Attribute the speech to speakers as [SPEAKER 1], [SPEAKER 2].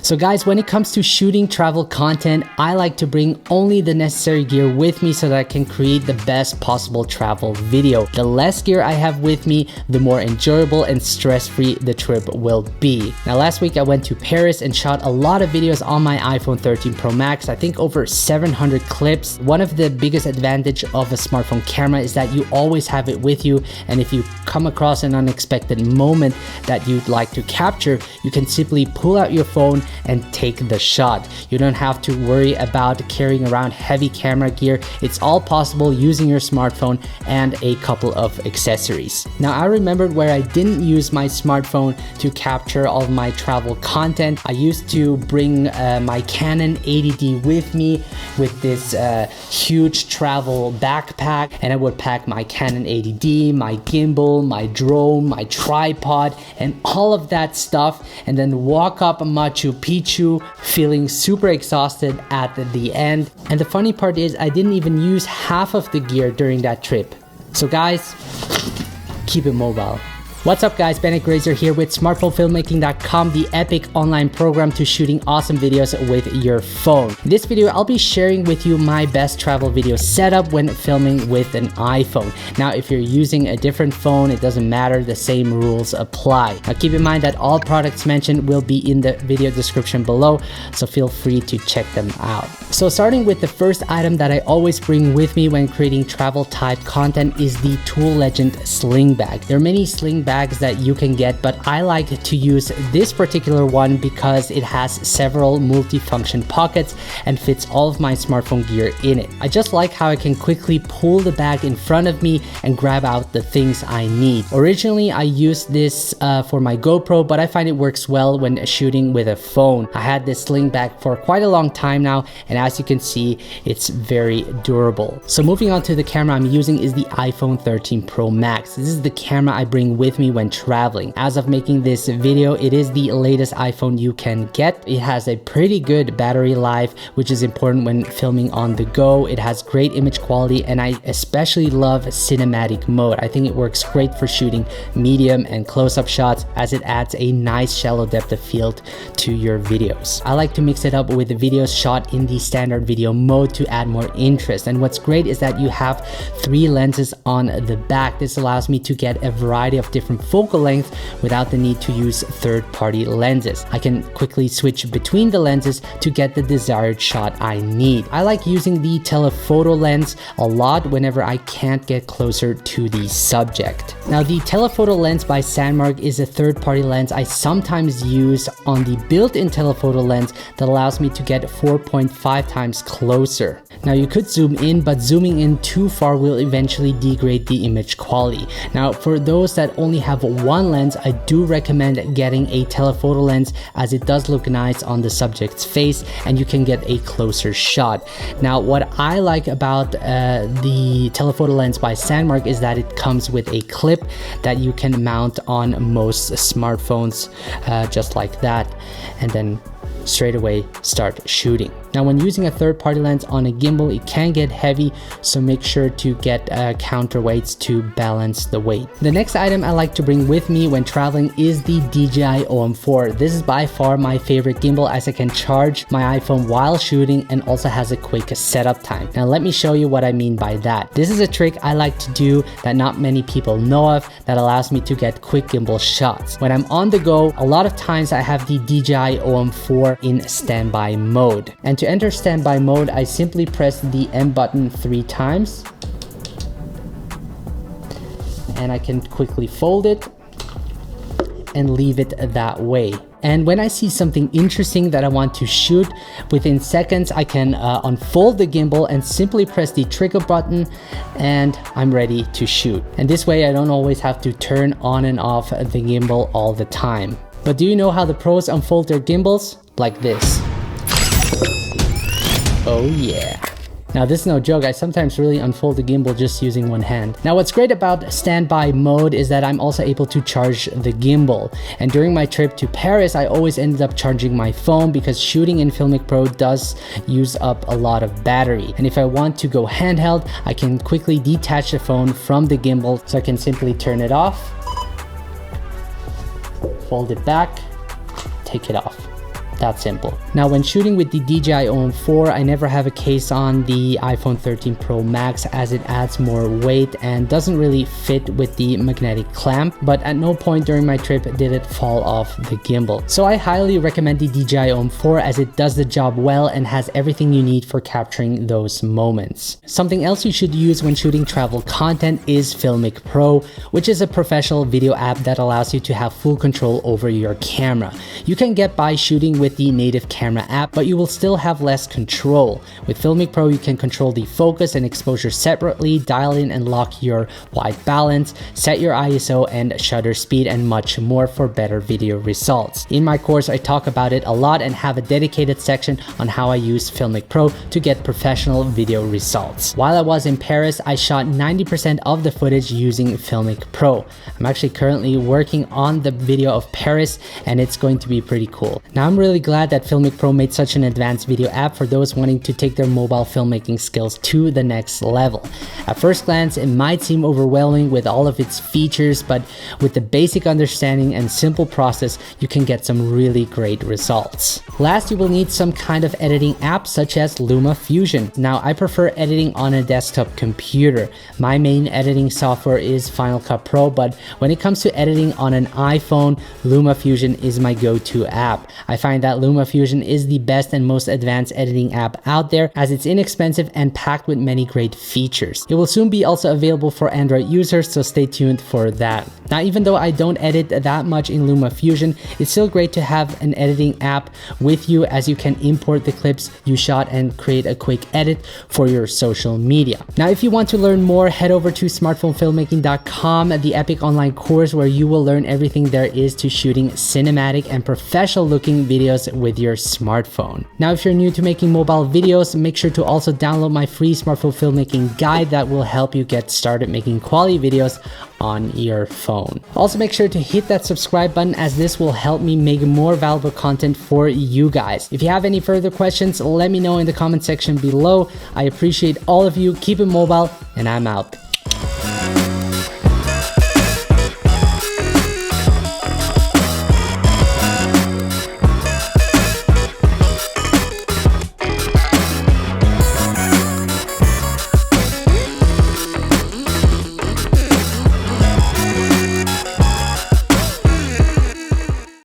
[SPEAKER 1] So guys, when it comes to shooting travel content, I like to bring only the necessary gear with me so that I can create the best possible travel video. The less gear I have with me, the more enjoyable and stress-free the trip will be. Now last week I went to Paris and shot a lot of videos on my iPhone 13 Pro Max. I think over 700 clips. One of the biggest advantage of a smartphone camera is that you always have it with you, and if you come across an unexpected moment that you'd like to capture, you can simply pull out your phone and take the shot. You don't have to worry about carrying around heavy camera gear. It's all possible using your smartphone and a couple of accessories. Now I remembered where I didn't use my smartphone to capture all of my travel content. I used to bring my Canon 80D with me with this huge travel backpack, and I would pack my Canon 80D, my gimbal, my drone, my tripod, and all of that stuff, and then walk up Machu Picchu feeling super exhausted at the end. And the funny part is I didn't even use half of the gear during that trip. So guys, keep it mobile. What's up guys, Bennett Grazer here with smartphonefilmmaking.com, the epic online program to shooting awesome videos with your phone. In this video, I'll be sharing with you my best travel video setup when filming with an iPhone. Now, if you're using a different phone, it doesn't matter, the same rules apply. Now keep in mind that all products mentioned will be in the video description below, so feel free to check them out. So starting with the first item that I always bring with me when creating travel type content is the Tool Legend sling bag. There are many sling bags that you can get, but I like to use this particular one because it has several multi-function pockets and fits all of my smartphone gear in it. I just like how I can quickly pull the bag in front of me and grab out the things I need. Originally, I used this for my GoPro, but I find it works well when shooting with a phone. I had this sling bag for quite a long time now, and as you can see, it's very durable. So moving on to the camera I'm using is the iPhone 13 Pro Max. This is the camera I bring with me when traveling. As of making this video, it is the latest iPhone you can get. It has a pretty good battery life, which is important when filming on the go. It has great image quality, and I especially love cinematic mode. I think it works great for shooting medium and close-up shots, as it adds a nice shallow depth of field to your videos. I like to mix it up with the videos shot in the standard video mode to add more interest. And what's great is that you have 3 lenses on the back. This allows me to get a variety of different focal length without the need to use third-party lenses. I can quickly switch between the lenses to get the desired shot I need. I like using the telephoto lens a lot whenever I can't get closer to the subject. Now the telephoto lens by Sandmark is a third-party lens I sometimes use on the built-in telephoto lens that allows me to get 4.5 times closer. Now you could zoom in, but zooming in too far will eventually degrade the image quality. Now for those that only have one lens, I do recommend getting a telephoto lens, as it does look nice on the subject's face and you can get a closer shot. Now what I like about the telephoto lens by Sandmark is that it comes with a clip that you can mount on most smartphones, just like that, and then straight away start shooting. Now when using a third-party lens on a gimbal, it can get heavy, so make sure to get counterweights to balance the weight. The next item I like to bring with me when traveling is the DJI OM4. This is by far my favorite gimbal, as I can charge my iPhone while shooting and also has a quick setup time. Now let me show you what I mean by that. This is a trick I like to do that not many people know of that allows me to get quick gimbal shots. When I'm on the go, a lot of times I have the DJI OM4 in standby mode. And to enter standby mode, I simply press the M button 3 times, and I can quickly fold it and leave it that way. And when I see something interesting that I want to shoot, within seconds I can unfold the gimbal and simply press the trigger button, and I'm ready to shoot. And this way I don't always have to turn on and off the gimbal all the time. But do you know how the pros unfold their gimbals? Like this. Oh yeah. Now this is no joke, I sometimes really unfold the gimbal just using one hand. Now what's great about standby mode is that I'm also able to charge the gimbal. And during my trip to Paris, I always ended up charging my phone because shooting in Filmic Pro does use up a lot of battery. And if I want to go handheld, I can quickly detach the phone from the gimbal, so I can simply turn it off, fold it back, take it off. That simple. Now, when shooting with the DJI OM4, I never have a case on the iPhone 13 Pro Max as it adds more weight and doesn't really fit with the magnetic clamp, but at no point during my trip did it fall off the gimbal. So I highly recommend the DJI OM4 as it does the job well and has everything you need for capturing those moments. Something else you should use when shooting travel content is Filmic Pro, which is a professional video app that allows you to have full control over your camera. You can get by shooting with the native camera app, but you will still have less control. With Filmic Pro, you can control the focus and exposure separately, dial in and lock your white balance, set your ISO and shutter speed, and much more for better video results. In my course, I talk about it a lot and have a dedicated section on how I use Filmic Pro to get professional video results. While I was in Paris, I shot 90% of the footage using Filmic Pro. I'm actually currently working on the video of Paris and it's going to be pretty cool. Now, I'm really glad that Filmic Pro made such an advanced video app for those wanting to take their mobile filmmaking skills to the next level. At first glance, it might seem overwhelming with all of its features, but with the basic understanding and simple process, you can get some really great results. Last, you will need some kind of editing app such as LumaFusion. Now, I prefer editing on a desktop computer. My main editing software is Final Cut Pro, but when it comes to editing on an iPhone, LumaFusion is my go-to app. I find that LumaFusion is the best and most advanced editing app out there as it's inexpensive and packed with many great features. It will soon be also available for Android users, so stay tuned for that. Now, even though I don't edit that much in LumaFusion, it's still great to have an editing app with you as you can import the clips you shot and create a quick edit for your social media. Now, if you want to learn more, head over to smartphonefilmmaking.com, the epic online course where you will learn everything there is to shooting cinematic and professional looking videos with your smartphone. Now, if you're new to making mobile videos, make sure to also download my free smartphone filmmaking guide that will help you get started making quality videos on your phone. Also, make sure to hit that subscribe button as this will help me make more valuable content for you guys. If you have any further questions, let me know in the comment section below. I appreciate all of you. Keep it mobile, and I'm out.